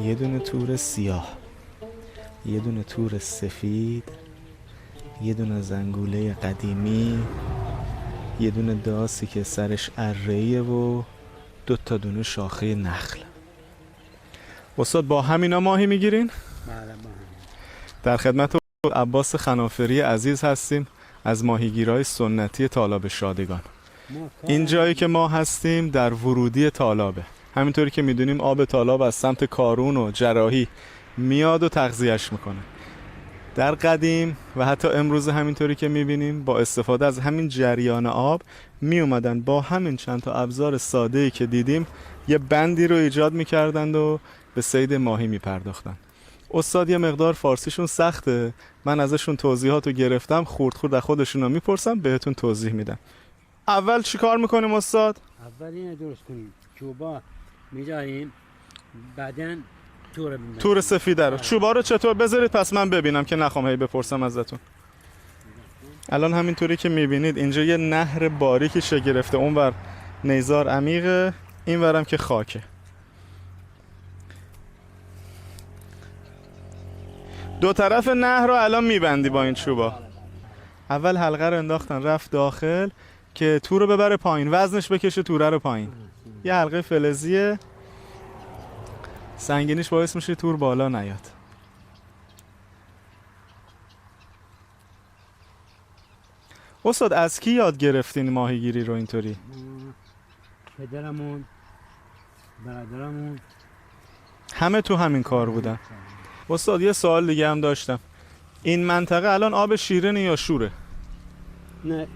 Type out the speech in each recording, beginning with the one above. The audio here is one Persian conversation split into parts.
یه دونه تور سیاه، یه دونه تور سفید، یه دونه زنگوله قدیمی، یه دونه داسی که سرش اره‌ایه و 2 تا دونه شاخه نخل. استاد با همینا ماهی میگیرین؟ بله با هم. در خدمت عباس خنافری عزیز هستیم از ماهیگیرای سنتی تالاب شادگان. این جایی که ما هستیم در ورودی تالابه. همینطوری که میدونیم آب تالاب از سمت کارون و جراحی میاد و تغذیهش میکنه. در قدیم و حتی امروز همینطوری که میبینیم با استفاده از همین جریان آب می اومدن با همین چند تا ابزار ساده‌ای که دیدیم یه بندی رو ایجاد میکردند و به صید ماهی میپرداختن. استاد یه مقدار فارسیشون سخته، من ازشون توضیحاتو گرفتم، خورد خورد از خودشون رو میپرسم بهتون توضیح میدم. اول چی کار میکنیم استاد؟ اول اینو درست کنیم، چوبا میذاریم، بعدن تور سفیده رو. چوبا رو چطور بذارید پس من ببینم که نخوام هی بپرسم ازتون. الان همینطوری که میبینید اینجا یه نهر باریکی شگرفته، اونور نیزار عمیقه، اینورم که خاکه. دو طرف نهر رو الان میبندی با این چوبا. اول حلقه رو انداختن رفت داخل که تور رو ببره پایین، وزنش بکشه توره رو پایین. یه حلقه فلزیه، سنگینیش باعث میشه تور بالا نیاد. استاد از کی یاد گرفتین ماهیگیری رو اینطوری؟ پدرمون، برادرمون، همه تو همین کار بودن. استاد یه سوال دیگه هم داشتم، این منطقه الان آب شیرینه یا شوره؟ نه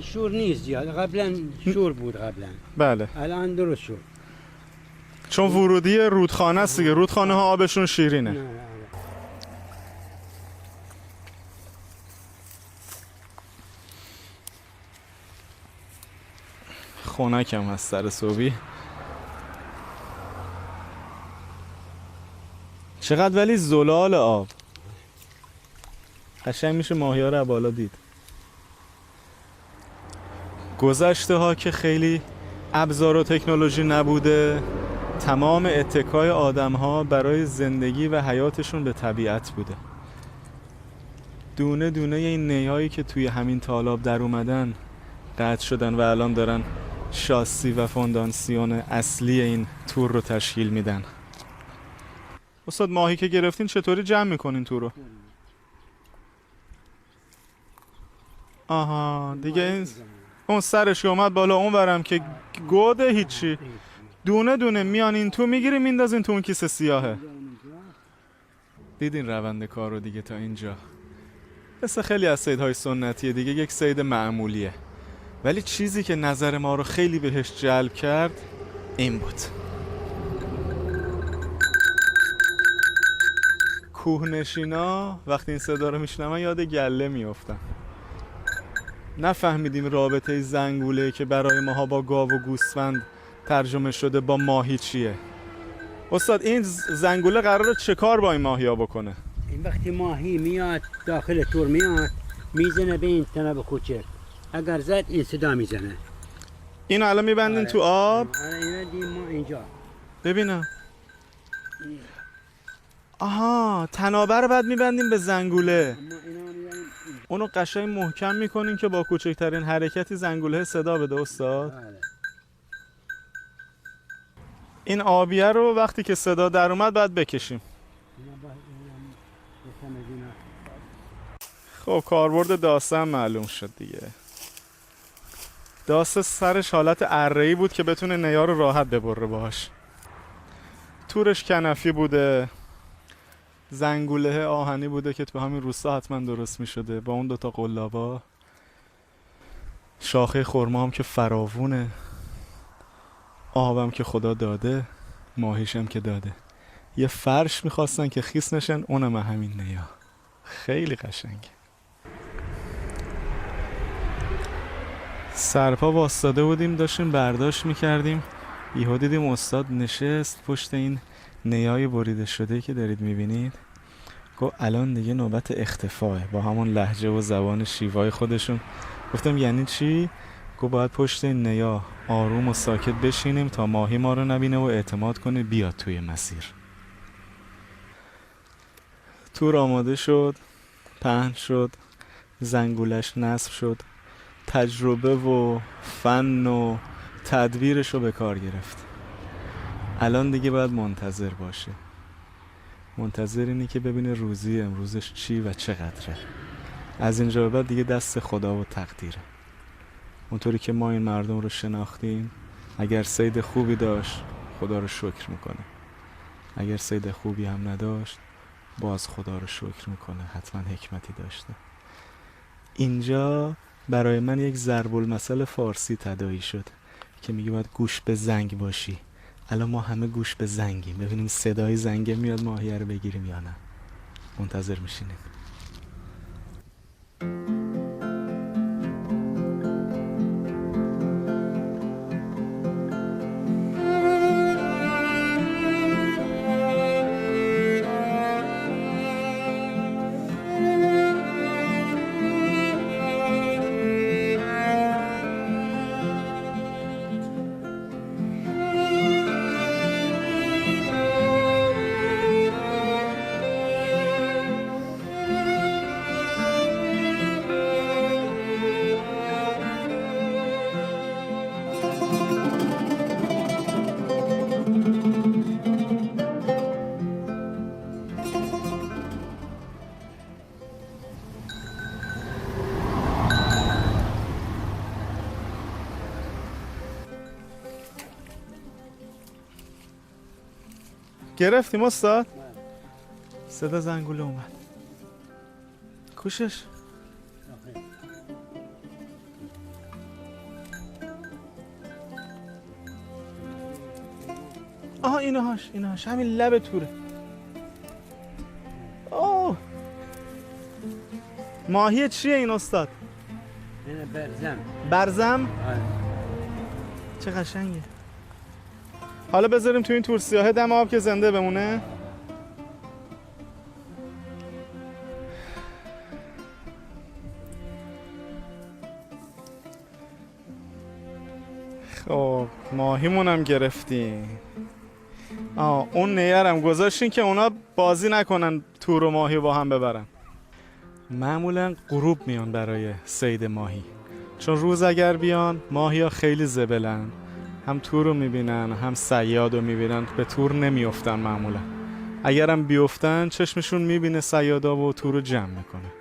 شور نیست زیاد، قبلا شور بود قبلا. بله. الان درست شد. چون ورودی رودخانه است دیگه، رودخانه ها آبشون شیرینه. نه. خنکم هست سر صبحی. چقدر ولی زلال آب، قشنگ میشه ماهی ها رو از بالا دید. گذشته ها که خیلی ابزار و تکنولوژی نبوده، تمام اتکای آدم ها برای زندگی و حیاتشون به طبیعت بوده. دونه دونه این نیایی که توی همین تالاب در اومدن قطع شدن و الان دارن شاسی و فونداسیون اصلی این تور رو تشکیل میدن. استاد ماهی که گرفتین چطوری جمع میکنین تور رو؟ آها دیگه این اون سرش اومد بالا، اون ورم که گوده هیچی، دونه دونه میان این تو میگیری میندازین تو اون کیسه سیاهه. دیدین روند کار رو دیگه تا اینجا. مثل خیلی از صیدهای سنتیه دیگه، یک صید معمولیه، ولی چیزی که نظر ما رو خیلی بهش جلب کرد این بود. کوهنشینا وقتی این صدا رو میشنون یاد گله میافتن. نفهمیدیم رابطه زنگوله که برای ماها با گاو و گوسفند ترجمه شده با ماهی چیه. استاد این زنگوله قراره چه کار با این ماهی ها بکنه؟ این وقتی ماهی میاد داخل تور میاد میزنه به این تناب کوچک، اگر زد این صدا میزنه. اینو الان میبندین تو آب؟ اینو دیم ما اینجا ببینم. آها تنابه رو بعد میبندیم به زنگوله، اونو قشنگ محکم میکنین که با کوچکترین حرکتی زنگوله صدا بده. استاد این آبیه رو وقتی که صدا در اومد بعد بکشیم. خب کاربرد داسته هم معلوم شد دیگه. داسته سرش حالت اره‌ای بود که بتونه نیا رو راحت ببره باهاش. تورش کنفی بوده، زنگوله آهنی بوده که تو همین روستا حتما درست می شده با اون 2 تا قلابا. شاخه خرما هم که فراوونه، آبم که خدا داده، ماهیشم که داده. یه فرش میخواستن که خیس نشن، اونم همین نیا. خیلی قشنگ. سرپا واسطاده بودیم داشتیم برداشت میکردیم، یهو دیدیم استاد نشست پشت این نیای بریده شده که دارید میبینید. گفت الان دیگه نوبت اختفاه، با همون لهجه و زبان شیوای خودشون. گفتم یعنی چی؟ گفت باید پشت این نیا آروم و ساکت بشینیم تا ماهی ما رو نبینه و اعتماد کنه بیاد توی مسیر. تور آماده شد، پهن شد، زنگولش نصب شد، تجربه و فن و تدبیرش رو به کار گرفت. الان دیگه باید منتظر باشه. منتظر اینه که ببینه روزی امروزش چی و چقدره. از اینجا به بعد دیگه دست خدا و تقدیره. اونطوری که ما این مردم رو شناختیم، اگر صید خوبی داشت خدا رو شکر میکنه، اگر صید خوبی هم نداشت باز خدا رو شکر میکنه، حتما حکمتی داشته. اینجا برای من یک ضرب المثل فارسی تداعی شد که میگه باید گوش به زنگ باشی. الان ما همه گوش به زنگیم، ببینیم صدای زنگه میاد ماهیه رو بگیریم یا نه. منتظر میشینیم. گرفتیم استاد؟ صدا زنگوله اومد. کوشش. آها اینهاش همین لب توره. اوه ماهی چیه این استاد؟ این برزم. برزم؟ چه قشنگه. حالا بذاریم تو این تور سیاهه دم آب که زنده بمونه. خب ماهیمون هم گرفتیم. اون نیرم گذاشتین که اونا بازی نکنن تور و ماهی با هم ببرن. معمولا غروب میان برای صید ماهی، چون روز اگر بیان ماهی ها خیلی زبلن، هم تور رو میبینن هم صیاد رو میبینن، به تور نمیافتن. معمولا اگرم بیفتن چشمشون میبینه صیادا و تور رو جمع میکنه.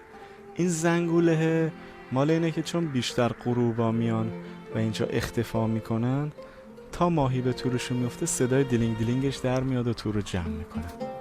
این زنگوله مال اینه که چون بیشتر غروبا میان و اینجا اختفا میکنن، تا ماهی به تورشون میفته صدای دیلینگ دیلینگش در میاد و تور رو جمع میکنه.